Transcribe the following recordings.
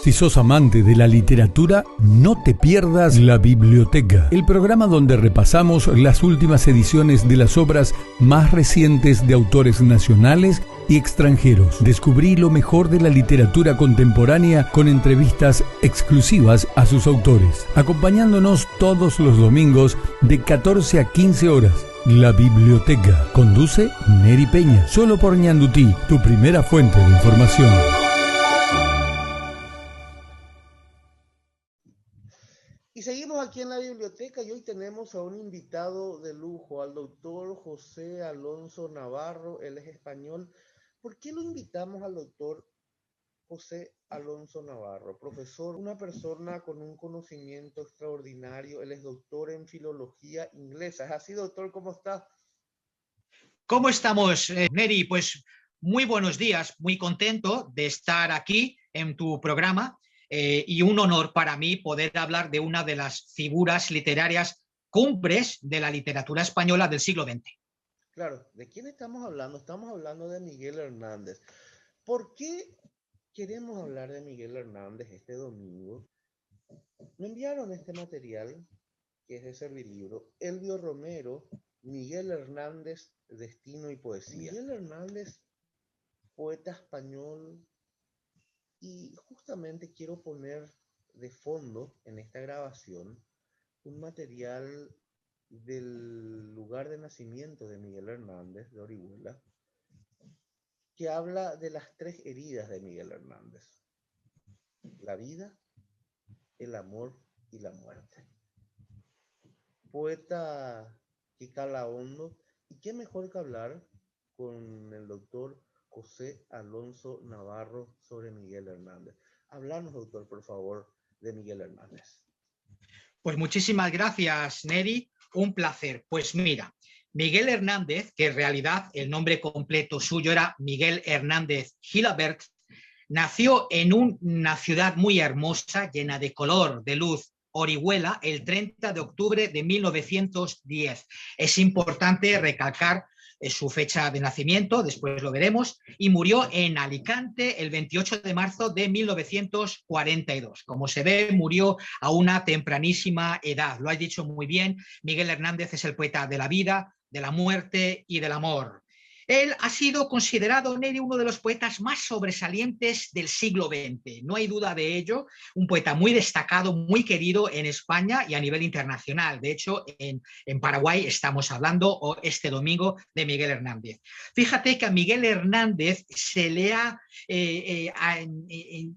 Si sos amante de la literatura, no te pierdas La Biblioteca, el programa donde repasamos las últimas ediciones de las obras más recientes de autores nacionales y extranjeros. Descubrí lo mejor de la literatura contemporánea con entrevistas exclusivas a sus autores, acompañándonos todos los domingos de 14 a 15 horas. La Biblioteca. Conduce Neri Peña, solo por Ñandutí, tu primera fuente de información. Y seguimos aquí en la biblioteca y hoy tenemos a un invitado de lujo, al doctor José Alonso Navarro. Él es español. ¿Por qué lo invitamos al doctor José Alonso Navarro? Profesor, una persona con un conocimiento extraordinario. Él es doctor en filología inglesa. ¿Es así, doctor? ¿Cómo está? ¿Cómo estamos, Neri? Pues muy buenos días, muy contento de estar aquí en tu programa. Y un honor para mí poder hablar de una de las figuras literarias cumbres de la literatura española del siglo XX. Claro, ¿de quién estamos hablando? Estamos hablando de Miguel Hernández. ¿Por qué queremos hablar de Miguel Hernández este domingo? Me enviaron este material, que es de Servilibro, Elvio Romero, Miguel Hernández, Destino y Poesía. Miguel Hernández, poeta español. Y justamente quiero poner de fondo en esta grabación un material del lugar de nacimiento de Miguel Hernández, de Orihuela, que habla de las tres heridas de Miguel Hernández: la vida, el amor y la muerte. Poeta que cala hondo, y qué mejor que hablar con el doctor José Alonso Navarro sobre Miguel Hernández. Háblanos, doctor, por favor, de Miguel Hernández. Pues muchísimas gracias, Neri. Un placer. Pues mira, Miguel Hernández, que en realidad el nombre completo suyo era Miguel Hernández Gilabert, nació en una ciudad muy hermosa, llena de color, de luz, Orihuela, el 30 de octubre de 1910. Es importante recalcar su fecha de nacimiento, después lo veremos, y murió en Alicante el 28 de marzo de 1942. Como se ve, murió a una tempranísima edad. Lo has dicho muy bien, Miguel Hernández es el poeta de la vida, de la muerte y del amor. Él ha sido considerado, Neri, uno de los poetas más sobresalientes del siglo XX. No hay duda de ello. Un poeta muy destacado, muy querido en España y a nivel internacional. De hecho, en Paraguay estamos hablando este domingo de Miguel Hernández. Fíjate que a Miguel Hernández se le ha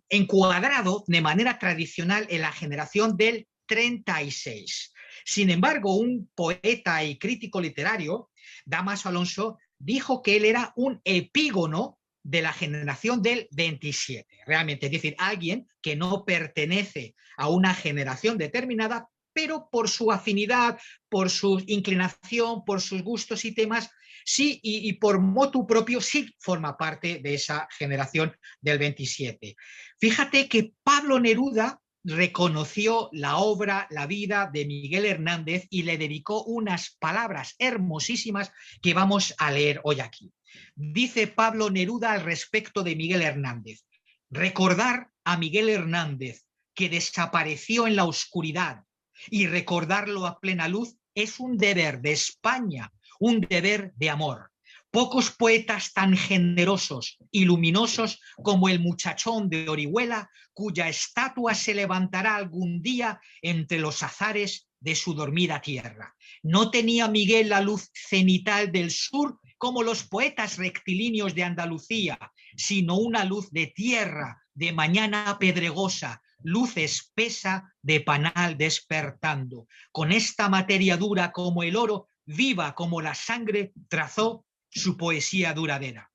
encuadrado de manera tradicional en la generación del 36. Sin embargo, un poeta y crítico literario, Dámaso Alonso, dijo que él era un epígono de la generación del 27, realmente, es decir, alguien que no pertenece a una generación determinada, pero por su afinidad, por su inclinación, por sus gustos y temas, sí, y por motu propio, sí forma parte de esa generación del 27. Fíjate que Pablo Neruda reconoció la obra, la vida de Miguel Hernández y le dedicó unas palabras hermosísimas que vamos a leer hoy aquí. Dice Pablo Neruda al respecto de Miguel Hernández: recordar a Miguel Hernández que desapareció en la oscuridad y recordarlo a plena luz es un deber de España, un deber de amor. Pocos poetas tan generosos y luminosos como el muchachón de Orihuela, cuya estatua se levantará algún día entre los azares de su dormida tierra. No tenía Miguel la luz cenital del sur como los poetas rectilíneos de Andalucía, sino una luz de tierra, de mañana pedregosa, luz espesa de panal despertando. Con esta materia dura como el oro, viva como la sangre, trazó su poesía duradera.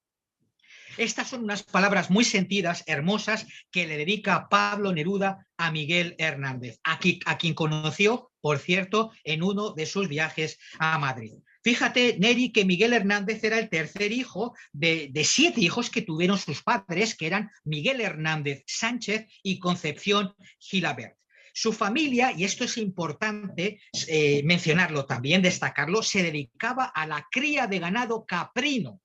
Estas son unas palabras muy sentidas, hermosas, que le dedica Pablo Neruda a Miguel Hernández, a quien conoció, por cierto, en uno de sus viajes a Madrid. Fíjate, Neri, que Miguel Hernández era el tercer hijo de 7 hijos que tuvieron sus padres, que eran Miguel Hernández Sánchez y Concepción Gilabert. Su familia, y esto es importante mencionarlo también, destacarlo, se dedicaba a la cría de ganado caprino,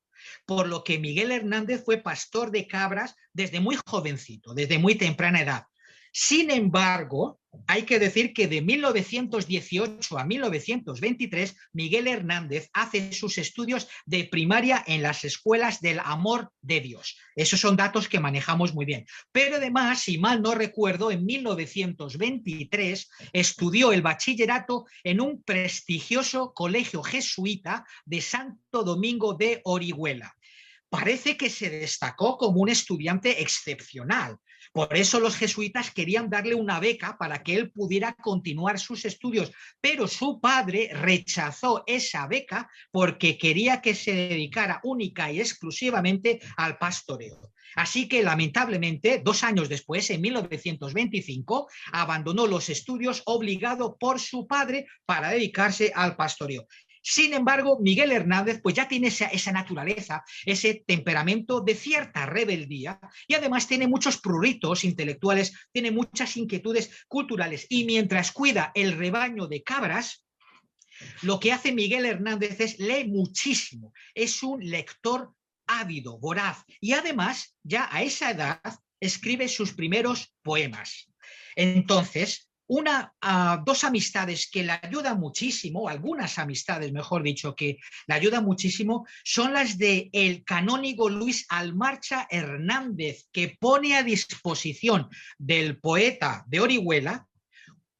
por lo que Miguel Hernández fue pastor de cabras desde muy jovencito, desde muy temprana edad. Sin embargo, hay que decir que de 1918 a 1923, Miguel Hernández hace sus estudios de primaria en las escuelas del Amor de Dios. Esos son datos que manejamos muy bien. Pero además, si mal no recuerdo, en 1923 estudió el bachillerato en un prestigioso colegio jesuita de Santo Domingo de Orihuela. Parece que se destacó como un estudiante excepcional. Por eso los jesuitas querían darle una beca para que él pudiera continuar sus estudios, pero su padre rechazó esa beca porque quería que se dedicara única y exclusivamente al pastoreo. Así que, lamentablemente, 2 años después, en 1925, abandonó los estudios obligado por su padre para dedicarse al pastoreo. Sin embargo, Miguel Hernández pues ya tiene esa naturaleza, ese temperamento de cierta rebeldía y además tiene muchos pruritos intelectuales, tiene muchas inquietudes culturales y mientras cuida el rebaño de cabras, lo que hace Miguel Hernández es lee muchísimo, es un lector ávido, voraz y además ya a esa edad escribe sus primeros poemas. Entonces, dos amistades que le ayudan muchísimo, algunas amistades, mejor dicho, que le ayudan muchísimo, son las de el canónigo Luis Almarcha Hernández, que pone a disposición del poeta de Orihuela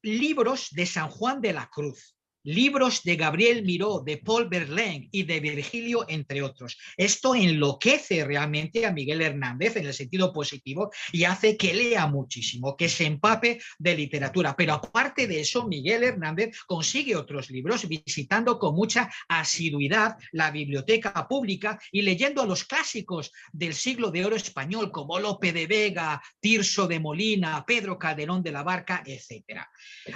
libros de San Juan de la Cruz, libros de Gabriel Miró, de Paul Verlaine y de Virgilio, entre otros. Esto enloquece realmente a Miguel Hernández en el sentido positivo y hace que lea muchísimo, que se empape de literatura. Pero aparte de eso, Miguel Hernández consigue otros libros visitando con mucha asiduidad la biblioteca pública y leyendo a los clásicos del siglo de oro español como Lope de Vega, Tirso de Molina, Pedro Calderón de la Barca, etc.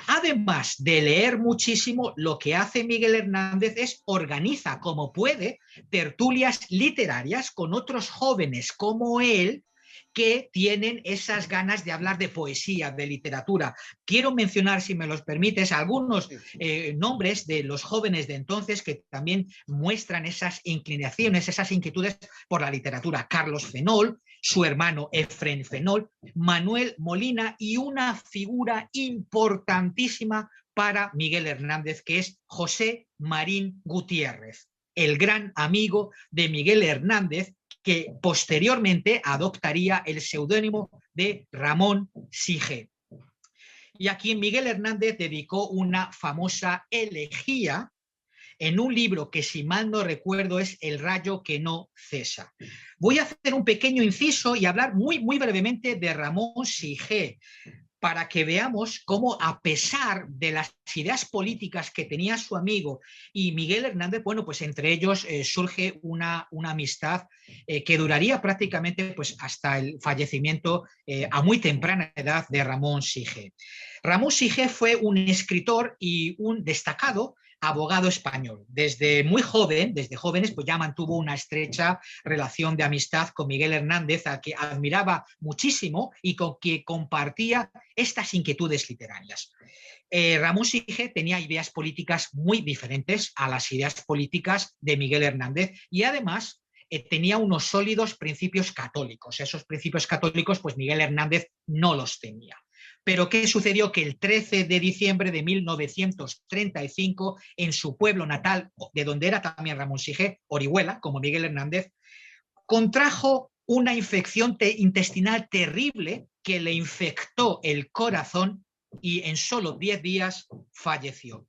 Además de leer muchísimo, lo que hace Miguel Hernández es organiza como puede tertulias literarias con otros jóvenes como él que tienen esas ganas de hablar de poesía, de literatura. Quiero mencionar, si me los permites, algunos nombres de los jóvenes de entonces que también muestran esas inclinaciones, esas inquietudes por la literatura. Carlos Fenol, su hermano Efrén Fenol, Manuel Molina y una figura importantísima para Miguel Hernández, que es José Marín Gutiérrez, el gran amigo de Miguel Hernández, que posteriormente adoptaría el seudónimo de Ramón Sige. Y a quien Miguel Hernández dedicó una famosa elegía en un libro que, si mal no recuerdo, es El rayo que no cesa. Voy a hacer un pequeño inciso y hablar muy brevemente de Ramón Sige, para que veamos cómo, a pesar de las ideas políticas que tenía su amigo y Miguel Hernández, bueno, pues entre ellos surge una amistad que duraría prácticamente pues hasta el fallecimiento a muy temprana edad de Ramón Sige. Ramón Sige fue un escritor y un destacado abogado español. Desde muy joven, desde jóvenes, pues ya mantuvo una estrecha relación de amistad con Miguel Hernández, a que admiraba muchísimo y con que compartía estas inquietudes literarias. Ramón Sige tenía ideas políticas muy diferentes a las ideas políticas de Miguel Hernández y además tenía unos sólidos principios católicos. Esos principios católicos, pues Miguel Hernández no los tenía. Pero ¿qué sucedió? Que el 13 de diciembre de 1935, en su pueblo natal, de donde era también Ramón Sige, Orihuela, como Miguel Hernández, contrajo una infección intestinal terrible que le infectó el corazón y en solo 10 días falleció.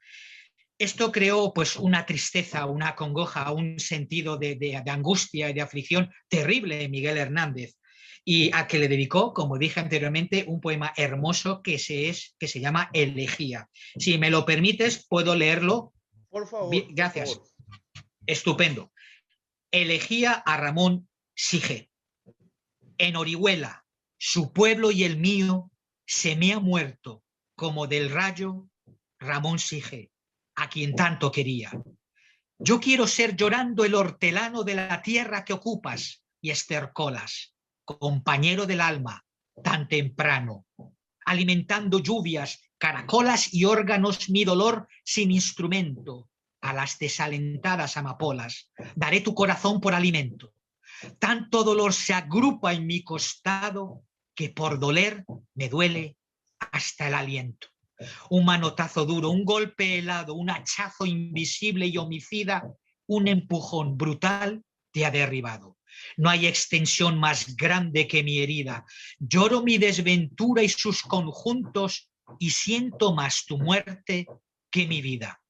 Esto creó pues una tristeza, una congoja, un sentido de angustia y de aflicción terrible en Miguel Hernández, y a que le dedicó, como dije anteriormente, un poema hermoso que se llama Elegía. Si me lo permites, puedo leerlo. Por favor. Bien, gracias. Por favor. Estupendo. Elegía a Ramón Sige. En Orihuela, su pueblo y el mío, se me ha muerto, como del rayo, Ramón Sige, a quien tanto quería. Yo quiero ser llorando el hortelano de la tierra que ocupas y estercolas, compañero del alma, tan temprano, alimentando lluvias, caracolas y órganos mi dolor sin instrumento, a las desalentadas amapolas, daré tu corazón por alimento. Tanto dolor se agrupa en mi costado que por doler me duele hasta el aliento. Un manotazo duro, un golpe helado, un hachazo invisible y homicida, un empujón brutal te ha derribado. No hay extensión más grande que mi herida. Lloro mi desventura y sus conjuntos y siento más tu muerte que mi vida.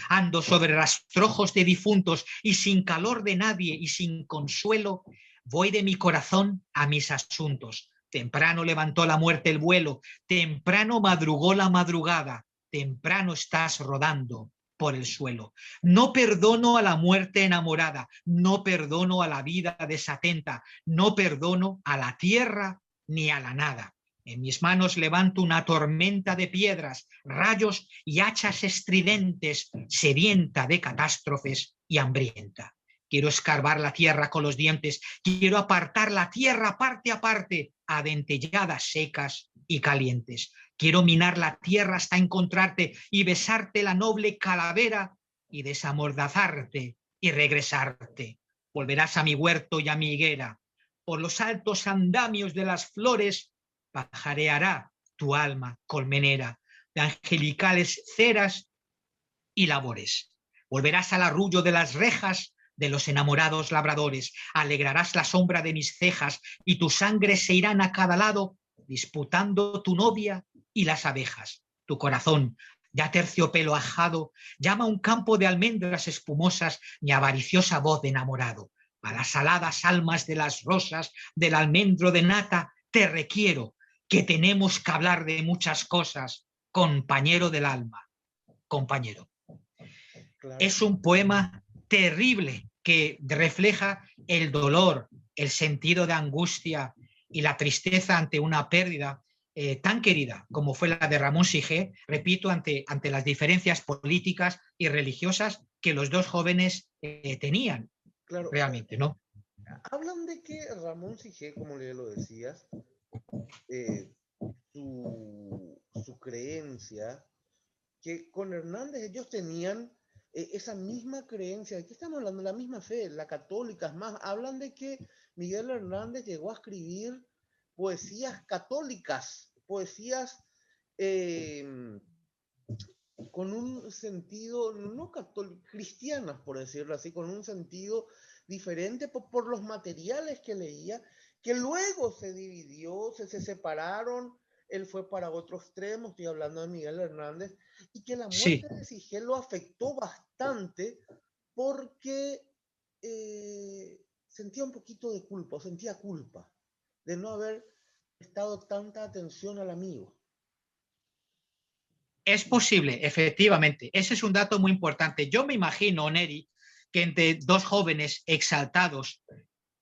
Ando sobre rastrojos de difuntos y sin calor de nadie y sin consuelo, voy de mi corazón a mis asuntos. Temprano levantó la muerte el vuelo, temprano madrugó la madrugada, temprano estás rodando por el suelo. No perdono a la muerte enamorada, no perdono a la vida desatenta, no perdono a la tierra ni a la nada. En mis manos levanto una tormenta de piedras, rayos y hachas estridentes, sedienta de catástrofes y hambrienta. Quiero escarbar la tierra con los dientes, quiero apartar la tierra parte a parte, a dentelladas secas y calientes. Quiero minar la tierra hasta encontrarte y besarte la noble calavera y desamordazarte y regresarte. Volverás a mi huerto y a mi higuera. Por los altos andamios de las flores pajareará tu alma colmenera de angelicales ceras y labores. Volverás al arrullo de las rejas de los enamorados labradores, alegrarás la sombra de mis cejas y tu sangre se irán a cada lado disputando tu novia y las abejas. Tu corazón, ya terciopelo ajado, llama a un campo de almendras espumosas mi avariciosa voz de enamorado. A las aladas almas de las rosas, del almendro de nata, te requiero, que tenemos que hablar de muchas cosas, compañero del alma, compañero. Claro. Es un poema terrible que refleja el dolor, el sentido de angustia y la tristeza ante una pérdida tan querida como fue la de Ramón Sige, repito, ante las diferencias políticas y religiosas que los dos jóvenes tenían, Claro, realmente, ¿no? hablan de que Ramón Sige, como ya lo decías, su creencia, que con Hernández ellos tenían esa misma creencia, aquí estamos hablando de la misma fe, la católica, es más, hablan de que Miguel Hernández llegó a escribir poesías católicas, poesías con un sentido, no católico, cristianas, por decirlo así, con un sentido diferente por los materiales que leía, que luego se dividió, se separaron, él fue para otro extremo, estoy hablando de Miguel Hernández, y que la muerte de Sige lo afectó bastante porque sentía un poquito de culpa, o sentía culpa de no haber prestado tanta atención al amigo. Es posible, efectivamente. Ese es un dato muy importante. Yo me imagino, Neri, que entre dos jóvenes exaltados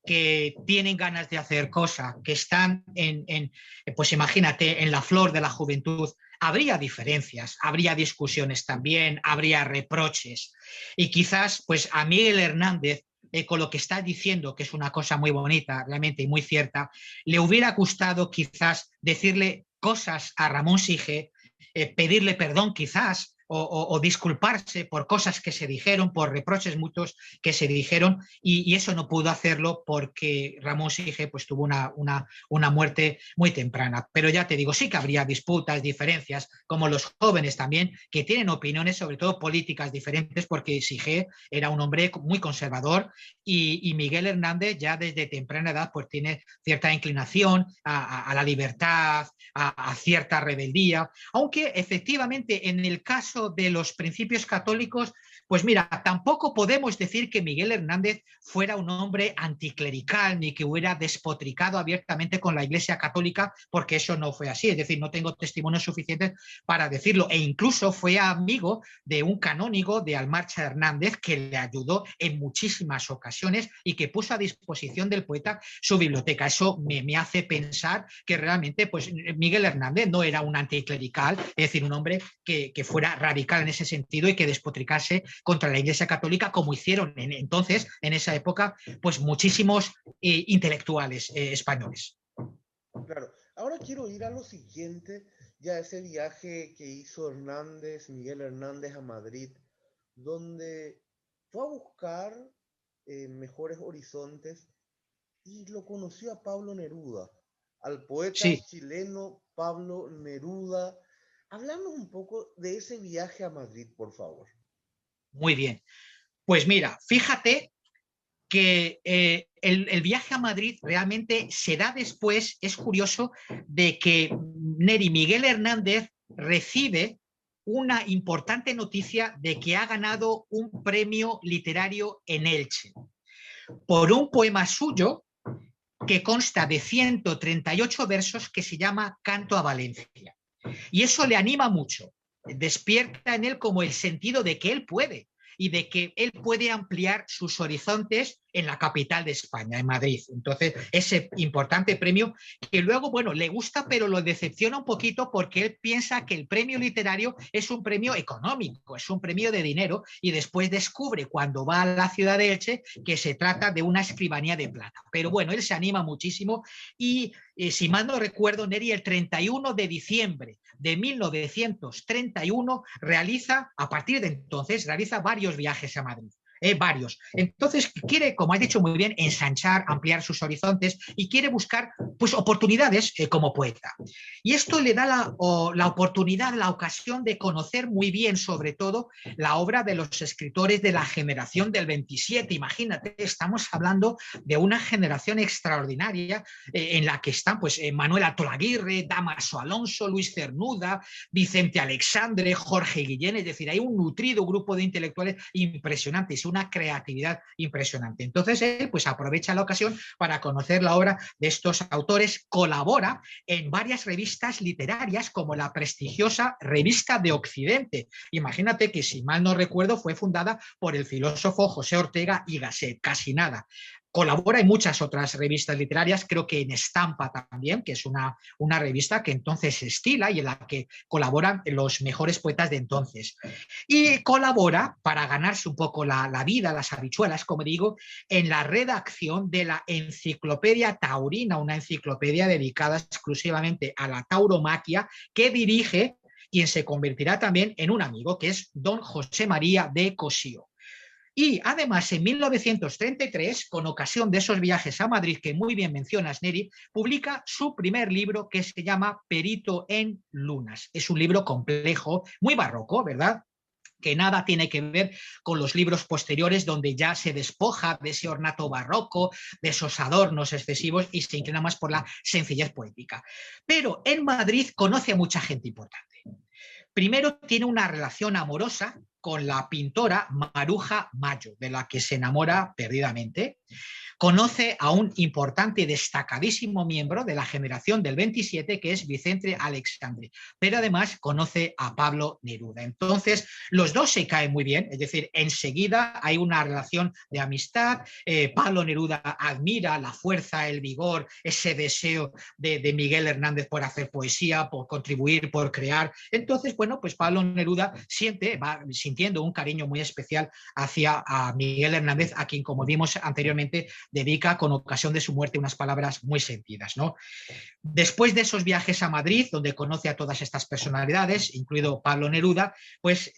que tienen ganas de hacer cosas, que están pues imagínate, en la flor de la juventud, habría diferencias, habría discusiones también, habría reproches. Y quizás, pues a Miguel Hernández, con lo que está diciendo, que es una cosa muy bonita, realmente, y muy cierta, le hubiera gustado quizás decirle cosas a Ramón Sige, pedirle perdón quizás, o disculparse por cosas que se dijeron, por reproches mutuos que se dijeron, y eso no pudo hacerlo porque Ramón Sige pues, tuvo una muerte muy temprana. Pero ya te digo, sí que habría disputas, diferencias, como los jóvenes también, que tienen opiniones, sobre todo políticas diferentes, porque Sige era un hombre muy conservador y Miguel Hernández ya desde temprana edad pues tiene cierta inclinación a la libertad, a cierta rebeldía, aunque efectivamente en el caso de los principios católicos, pues mira, tampoco podemos decir que Miguel Hernández fuera un hombre anticlerical ni que hubiera despotricado abiertamente con la Iglesia Católica, porque eso no fue así, es decir, no tengo testimonios suficientes para decirlo, e incluso fue amigo de un canónigo de Almarcha Hernández que le ayudó en muchísimas ocasiones y que puso a disposición del poeta su biblioteca. Eso me hace pensar que realmente pues, Miguel Hernández no era un anticlerical, es decir, un hombre que fuera radical en ese sentido y que despotricase contra la Iglesia Católica, como hicieron entonces, en esa época, pues muchísimos intelectuales españoles. Claro, ahora quiero ir a lo siguiente, ya ese viaje que hizo Hernández, Miguel Hernández a Madrid, donde fue a buscar mejores horizontes y lo conoció a Pablo Neruda, al poeta Sí. chileno Pablo Neruda. Háblanos un poco de ese viaje a Madrid, por favor. Muy bien. Pues mira, fíjate que el viaje a Madrid realmente se da después, es curioso, de que Neri Miguel Hernández recibe una importante noticia de que ha ganado un premio literario en Elche por un poema suyo que consta de 138 versos que se llama Canto a Valencia. Y eso le anima mucho, despierta en él como el sentido de que él puede y de que él puede ampliar sus horizontes en la capital de España, en Madrid. Entonces, ese importante premio que luego, bueno, le gusta, pero lo decepciona un poquito porque él piensa que el premio literario es un premio económico, es un premio de dinero, y después descubre cuando va a la ciudad de Elche que se trata de una escribanía de plata. Pero bueno, él se anima muchísimo y, si mal no recuerdo, Neri, el 31 de diciembre de 1931 realiza, a partir de entonces, realiza varios viajes a Madrid. Varios. Entonces quiere, como has dicho muy bien, ensanchar, ampliar sus horizontes y quiere buscar pues, oportunidades como poeta. Y esto le da la oportunidad, la ocasión de conocer muy bien, sobre todo, la obra de los escritores de la generación del 27. Imagínate, estamos hablando de una generación extraordinaria en la que están pues, Manuel Altolaguirre, Dámaso Alonso, Luis Cernuda, Vicente Alexandre, Jorge Guillén. Es decir, hay un nutrido grupo de intelectuales impresionantes, una creatividad impresionante. Entonces él pues aprovecha la ocasión para conocer la obra de estos autores, colabora en varias revistas literarias como la prestigiosa Revista de Occidente. Imagínate que, si mal no recuerdo, fue fundada por el filósofo José Ortega y Gasset, casi nada. Colabora en muchas otras revistas literarias, creo que en Estampa también, que es una revista que entonces se estila y en la que colaboran los mejores poetas de entonces. Y colabora, para ganarse un poco la vida, las habichuelas, como digo, en la redacción de la Enciclopedia Taurina, una enciclopedia dedicada exclusivamente a la tauromaquia que dirige quien se convertirá también en un amigo, que es don José María de Cossío. Y además, en 1933, con ocasión de esos viajes a Madrid que muy bien mencionas, Neri, publica su primer libro, que se llama Perito en Lunas. Es un libro complejo, muy barroco, ¿verdad?, que nada tiene que ver con los libros posteriores, donde ya se despoja de ese ornato barroco, de esos adornos excesivos, y se inclina más por la sencillez poética. Pero en Madrid conoce a mucha gente importante. Primero, tiene una relación amorosa con la pintora Maruja Mayo, de la que se enamora perdidamente. Conoce a un importante y destacadísimo miembro de la generación del 27, que es Vicente Alexandre, pero además conoce a Pablo Neruda. Entonces, los dos se caen muy bien, es decir, enseguida hay una relación de amistad. Pablo Neruda admira la fuerza, el vigor, ese deseo de Miguel Hernández por hacer poesía, por contribuir, por crear. Entonces, bueno, pues Pablo Neruda va sintiendo un cariño muy especial hacia a Miguel Hernández, a quien, como vimos anteriormente, dedica con ocasión de su muerte unas palabras muy sentidas, ¿no? Después de esos viajes a Madrid, donde conoce a todas estas personalidades, incluido Pablo Neruda, pues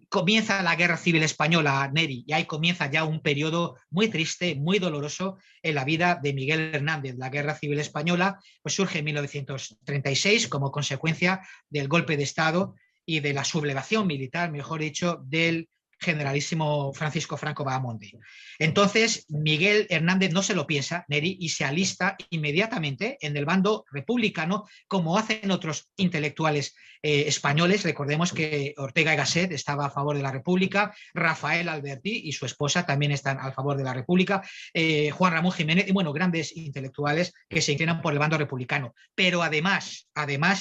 comienza la Guerra Civil Española, Neri, y ahí comienza ya un periodo muy triste, muy doloroso en la vida de Miguel Hernández. La Guerra Civil Española pues surge en 1936 como consecuencia del golpe de Estado y de la sublevación militar, mejor dicho, del generalísimo Francisco Franco Bahamonde. Entonces, Miguel Hernández no se lo piensa, Neri, y se alista inmediatamente en el bando republicano, como hacen otros intelectuales españoles. Recordemos que Ortega y Gasset estaba a favor de la República, Rafael Alberti y su esposa también están a favor de la República, Juan Ramón Jiménez, y bueno, grandes intelectuales que se inclinan por el bando republicano. Pero además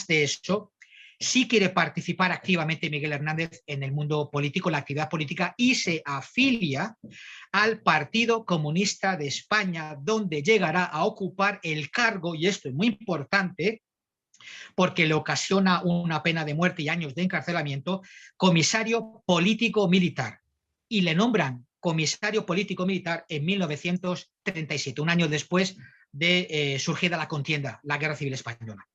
de eso, sí quiere participar activamente Miguel Hernández en el mundo político, la actividad política, y se afilia al Partido Comunista de España, donde llegará a ocupar el cargo, y esto es muy importante porque le ocasiona una pena de muerte y años de encarcelamiento, comisario político militar. Y le nombran comisario político militar en 1937, un año después de surgida la contienda, la Guerra Civil Española.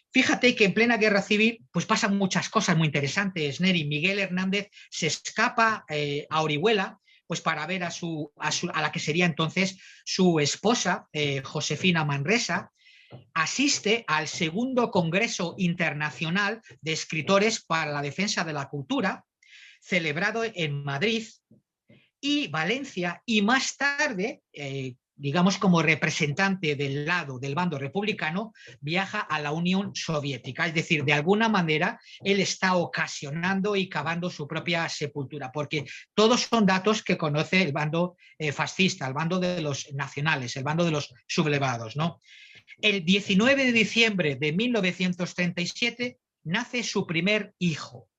Fíjate que en plena guerra civil pues pasan muchas cosas muy interesantes, Neri. Miguel Hernández se escapa a Orihuela pues para ver a la que sería entonces su esposa, Josefina Manresa. asiste al segundo Congreso Internacional de Escritores para la Defensa de la Cultura, celebrado en Madrid y Valencia, y más tarde, digamos como representante del bando republicano, viaja a la Unión Soviética. Es decir, de alguna manera, él está ocasionando y cavando su propia sepultura, porque todos son datos que conoce el bando fascista, el bando de los nacionales, el bando de los sublevados, ¿no? El 19 de diciembre de 1937 nace su primer hijo,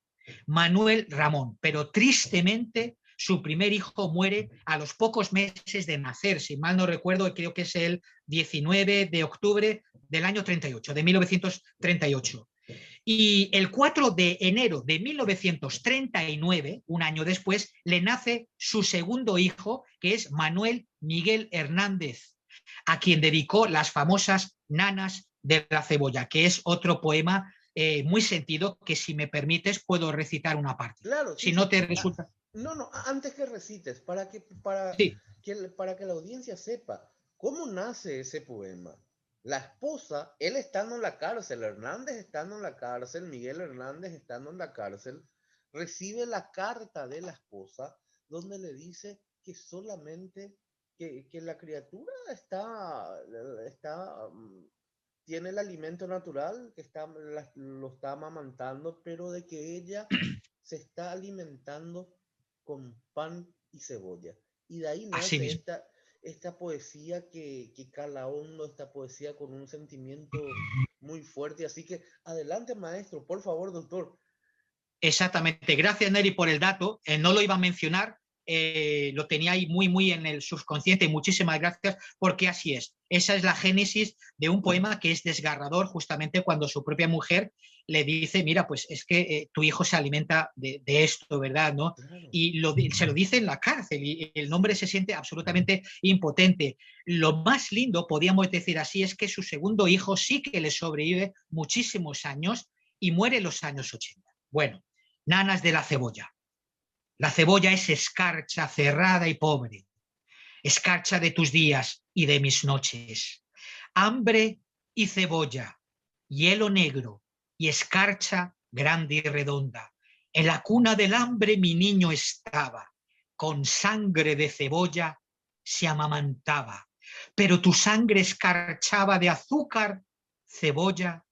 Manuel Ramón, pero tristemente su primer hijo muere a los pocos meses de nacer, si mal no recuerdo, creo que es el 19 de octubre del año 38, de 1938. Y el 4 de enero de 1939, un año después, le nace su segundo hijo, que es Manuel Miguel Hernández, a quien dedicó las famosas Nanas de la Cebolla, que es otro poema muy sentido que, si me permites, puedo recitar una parte. Claro, sí, Si no sí. te resulta... No, antes que recites, Sí, para que la audiencia sepa cómo nace ese poema. La esposa, él estando en la cárcel, Hernández estando en la cárcel, Miguel Hernández estando en la cárcel, recibe la carta de la esposa donde le dice que solamente que la criatura tiene el alimento natural, que lo está amamantando, pero de que ella se está alimentando con pan y cebolla. Y de ahí así nace mismo. esta poesía que cala hondo, esta poesía con un sentimiento muy fuerte. Así que adelante, maestro, por favor, doctor. Exactamente. Gracias, Neri, por el dato. No lo iba a mencionar, lo tenía ahí muy, muy en el subconsciente. Muchísimas gracias, porque así es. Esa es la génesis de un poema que es desgarrador, justamente cuando su propia mujer le dice, mira, pues es que tu hijo se alimenta de esto, ¿verdad? ¿No? Claro. Y se lo dice en la cárcel y el hombre se siente absolutamente impotente. Lo más lindo, podríamos decir así, es que su segundo hijo sí que le sobrevive muchísimos años y muere en los años 80. Bueno, Nanas de la Cebolla. La cebolla es escarcha cerrada y pobre, escarcha de tus días y de mis noches. Hambre y cebolla, hielo negro y escarcha grande y redonda. En la cuna del hambre mi niño estaba, con sangre de cebolla se amamantaba, pero tu sangre escarchaba de azúcar, cebolla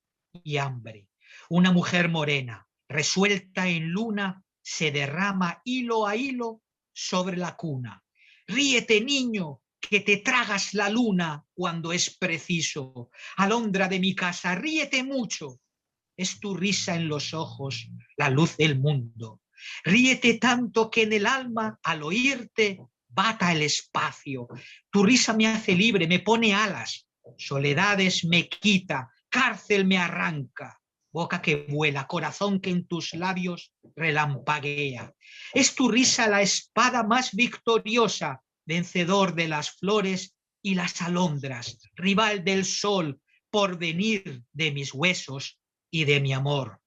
y hambre. Una mujer morena, resuelta en luna, se derrama hilo a hilo sobre la cuna. Ríete, niño, que te tragas la luna cuando es preciso. Alondra de mi casa, ríete mucho. Es tu risa en los ojos, la luz del mundo. Ríete tanto que en el alma, al oírte, bata el espacio. Tu risa me hace libre, me pone alas. Soledades me quita, cárcel me arranca. Boca que vuela, corazón que en tus labios relampaguea. Es tu risa la espada más victoriosa, vencedor de las flores y las alondras, rival del sol, porvenir de mis huesos y de mi amor.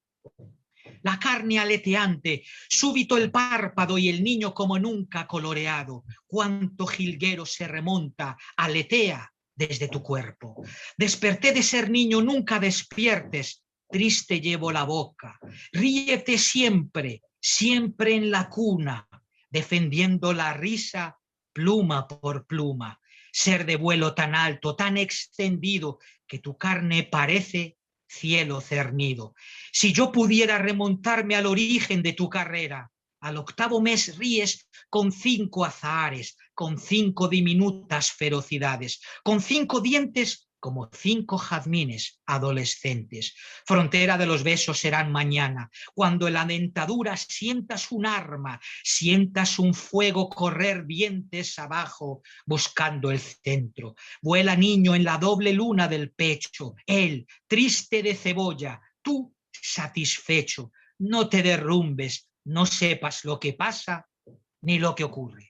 La carne aleteante, súbito el párpado y el niño como nunca coloreado. Cuánto jilguero se remonta, aletea desde tu cuerpo. Desperté de ser niño, nunca despiertes, triste llevo la boca. Ríete siempre, siempre en la cuna, defendiendo la risa pluma por pluma. Ser de vuelo tan alto, tan extendido, que tu carne parece cielo cernido. Si yo pudiera remontarme al origen de tu carrera, al octavo mes ríes con 5 azahares, con 5 diminutas ferocidades, con 5 dientes como 5 jazmines adolescentes. Frontera de los besos serán mañana, cuando en la dentadura sientas un arma, sientas un fuego correr dientes abajo, buscando el centro. Vuela, niño, en la doble luna del pecho, él, triste de cebolla, tú satisfecho. No te derrumbes, no sepas lo que pasa ni lo que ocurre.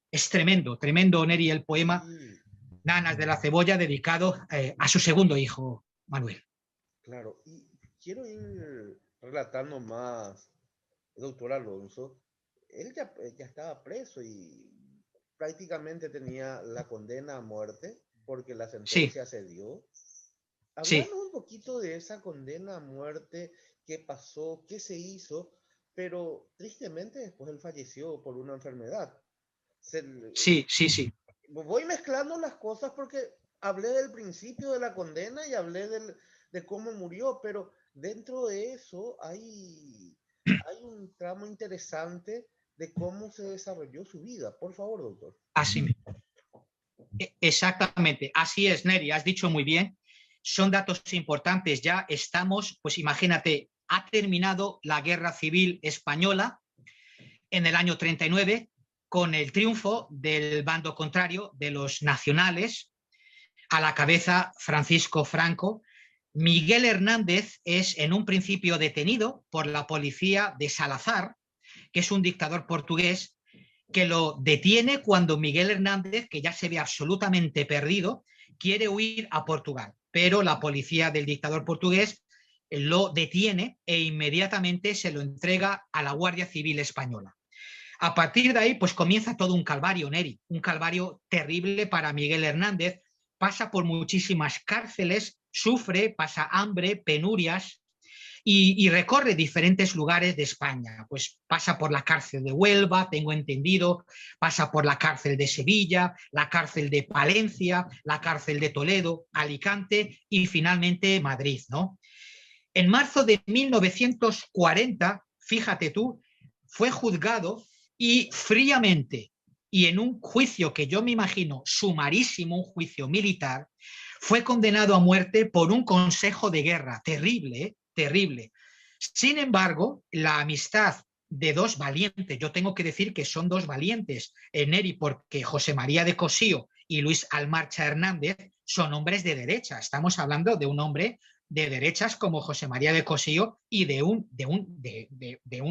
Es tremendo, tremendo, Neri, el poema Sí, Nanas de la Cebolla, dedicado a su segundo hijo, Manuel. claro. Y quiero ir relatando más, doctor Alonso. Él ya estaba preso y prácticamente tenía la condena a muerte porque la Sí, sentencia se dio. Sí. Hablarnos un poquito de esa condena a muerte, qué pasó, qué se hizo, pero tristemente después él falleció por una enfermedad. Se, Sí, sí, sí. voy mezclando las cosas porque hablé del principio de la condena y hablé de cómo murió, pero dentro de eso hay un tramo interesante de cómo se desarrolló su vida. Por favor, doctor. Así mismo. Exactamente, así es, Neri, has dicho muy bien. Son datos importantes. Ya estamos, pues imagínate, ha terminado la Guerra Civil Española en el año 39 con el triunfo del bando contrario, de los nacionales, a la cabeza Francisco Franco. Miguel Hernández es en un principio detenido por la policía de Salazar, que es un dictador portugués, que lo detiene cuando Miguel Hernández, que ya se ve absolutamente perdido, quiere huir a Portugal. Pero la policía del dictador portugués lo detiene e inmediatamente se lo entrega a la Guardia Civil Española. A partir de ahí, pues comienza todo un calvario, Neri, un calvario terrible para Miguel Hernández. Pasa por muchísimas cárceles, sufre, pasa hambre, penurias, y recorre diferentes lugares de España. Pues pasa por la cárcel de Huelva, tengo entendido, pasa por la cárcel de Sevilla, la cárcel de Palencia, la cárcel de Toledo, Alicante y finalmente Madrid, ¿no? En marzo de 1940, fíjate tú, fue juzgado y fríamente, y en un juicio que yo me imagino sumarísimo, un juicio militar, fue condenado a muerte por un consejo de guerra. Terrible, ¿eh? Terrible. Sin embargo, la amistad de dos valientes, yo tengo que decir que son dos valientes, Neri, porque José María de Cosío y Luis Almarcha Hernández son hombres de derecha. Estamos hablando de un hombre de derechas como José María de Cosío y de un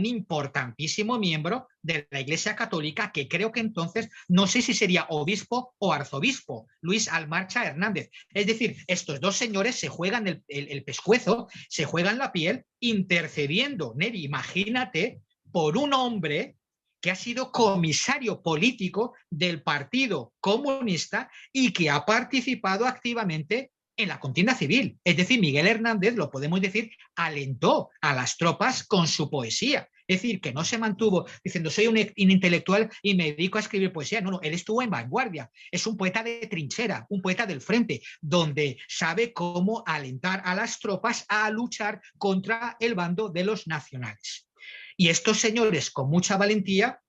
importantísimo miembro de la Iglesia Católica, que creo que entonces, no sé si sería obispo o arzobispo, Luis Almarcha Hernández. Es decir, estos dos señores se juegan el pescuezo, se juegan la piel intercediendo, Neri, imagínate, por un hombre que ha sido comisario político del Partido Comunista y que ha participado activamente en la contienda civil. Es decir, Miguel Hernández, lo podemos decir, alentó a las tropas con su poesía. Es decir, que no se mantuvo diciendo soy un intelectual y me dedico a escribir poesía. No, no, él estuvo en vanguardia. Es un poeta de trinchera, un poeta del frente, donde sabe cómo alentar a las tropas a luchar contra el bando de los nacionales. Y estos señores, con mucha valentía,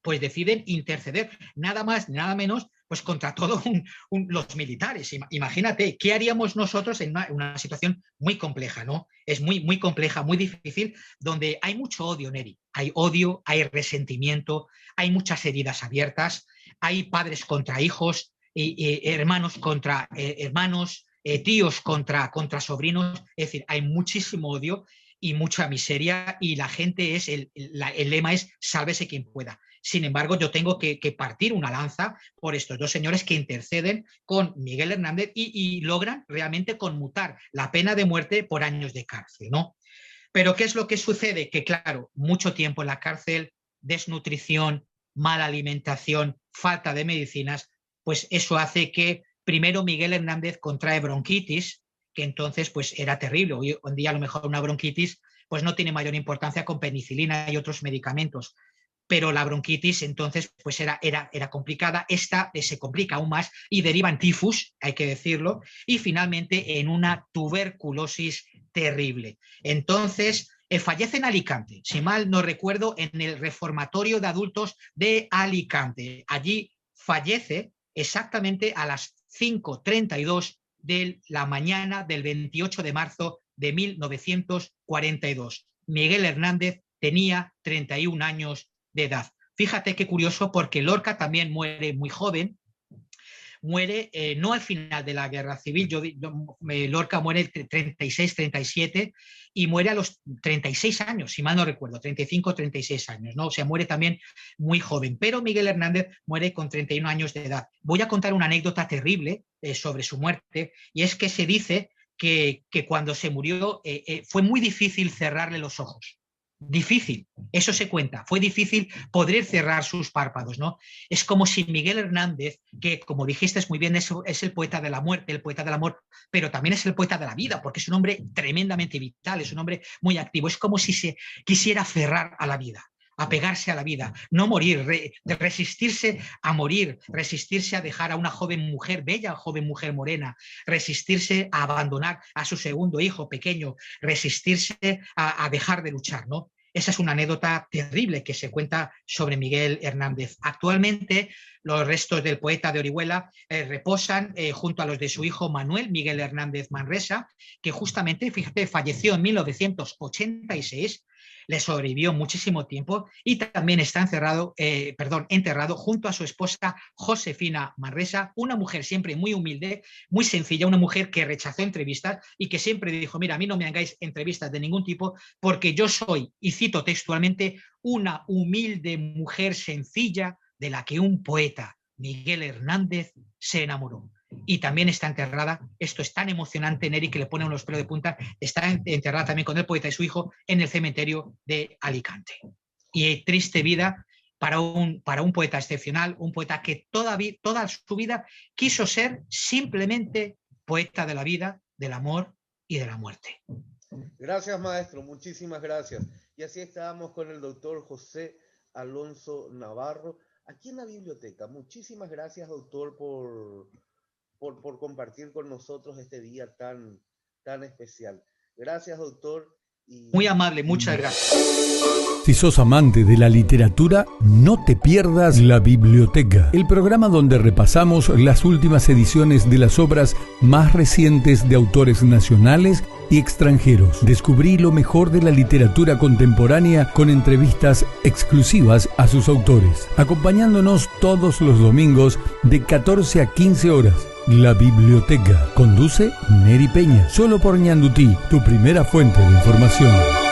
pues deciden interceder, nada más, nada menos, pues contra todos los militares. Imagínate, ¿qué haríamos nosotros en una situación muy compleja, ¿no? Es muy, muy compleja, muy difícil, donde hay mucho odio, Neri. Hay odio, hay resentimiento, hay muchas heridas abiertas, hay padres contra hijos, hermanos contra hermanos, tíos contra sobrinos. Es decir, hay muchísimo odio y mucha miseria, y la gente es, el lema es sálvese quien pueda. Sin embargo, yo tengo que partir una lanza por estos dos señores que interceden con Miguel Hernández y logran realmente conmutar la pena de muerte por años de cárcel, ¿no? Pero ¿qué es lo que sucede? Que claro, mucho tiempo en la cárcel, desnutrición, mala alimentación, falta de medicinas, pues eso hace que primero Miguel Hernández contrae bronquitis, que entonces pues era terrible. Hoy en día a lo mejor una bronquitis pues no tiene mayor importancia con penicilina y otros medicamentos, pero la bronquitis entonces pues era complicada. Esta se complica aún más y deriva en tifus, hay que decirlo, y finalmente en una tuberculosis terrible. Entonces fallece en Alicante, si mal no recuerdo, en el reformatorio de adultos de Alicante. Allí fallece exactamente a las 5:32 de la mañana del 28 de marzo de 1942. Miguel Hernández tenía 31 años de edad. Fíjate qué curioso, porque Lorca también muere muy joven, muere no al final de la guerra civil, Lorca muere 36, 37 y muere a los 36 años, si mal no recuerdo, 35, 36 años, ¿no? O sea, muere también muy joven, pero Miguel Hernández muere con 31 años de edad. Voy a contar una anécdota terrible sobre su muerte, y es que se dice que cuando se murió fue muy difícil cerrarle los ojos. difícil, eso se cuenta, fue difícil poder cerrar sus párpados, ¿no? Es como si Miguel Hernández, que como dijiste muy bien, es el poeta de la muerte, el poeta del amor, pero también es el poeta de la vida, porque es un hombre tremendamente vital, es un hombre muy activo, es como si se quisiera aferrar a la vida, apegarse a la vida, no morir, resistirse a morir, resistirse a dejar a una joven mujer, bella joven mujer morena, resistirse a abandonar a su segundo hijo pequeño, resistirse a dejar de luchar, ¿no? Esa es una anécdota terrible que se cuenta sobre Miguel Hernández. Actualmente, los restos del poeta de Orihuela reposan junto a los de su hijo Manuel Miguel Hernández Manresa, que justamente, fíjate, falleció en 1986, le sobrevivió muchísimo tiempo y también está enterrado junto a su esposa Josefina Manresa, una mujer siempre muy humilde, muy sencilla, una mujer que rechazó entrevistas y que siempre dijo, mira, a mí no me hagáis entrevistas de ningún tipo porque yo soy, y cito textualmente, una humilde mujer sencilla de la que un poeta, Miguel Hernández, se enamoró. Y también está enterrada, esto es tan emocionante, Neri, que le pone unos pelos de punta, está enterrada también con el poeta y su hijo en el cementerio de Alicante. Y triste vida para un poeta excepcional, un poeta que toda su vida quiso ser simplemente poeta de la vida, del amor y de la muerte. Gracias, maestro, muchísimas gracias. Y así estábamos con el doctor José Alonso Navarro, aquí en la biblioteca. Muchísimas gracias, doctor, por compartir con nosotros este día tan especial. Gracias, doctor. Muy amable, muchas gracias. Si sos amante de la literatura, no te pierdas La Biblioteca, el programa donde repasamos las últimas ediciones de las obras más recientes de autores nacionales y extranjeros. Descubrí lo mejor de la literatura contemporánea con entrevistas exclusivas a sus autores, acompañándonos todos los domingos de 14 a 15 horas. La Biblioteca. Conduce Neri Peña. Solo por Ñandutí, tu primera fuente de información.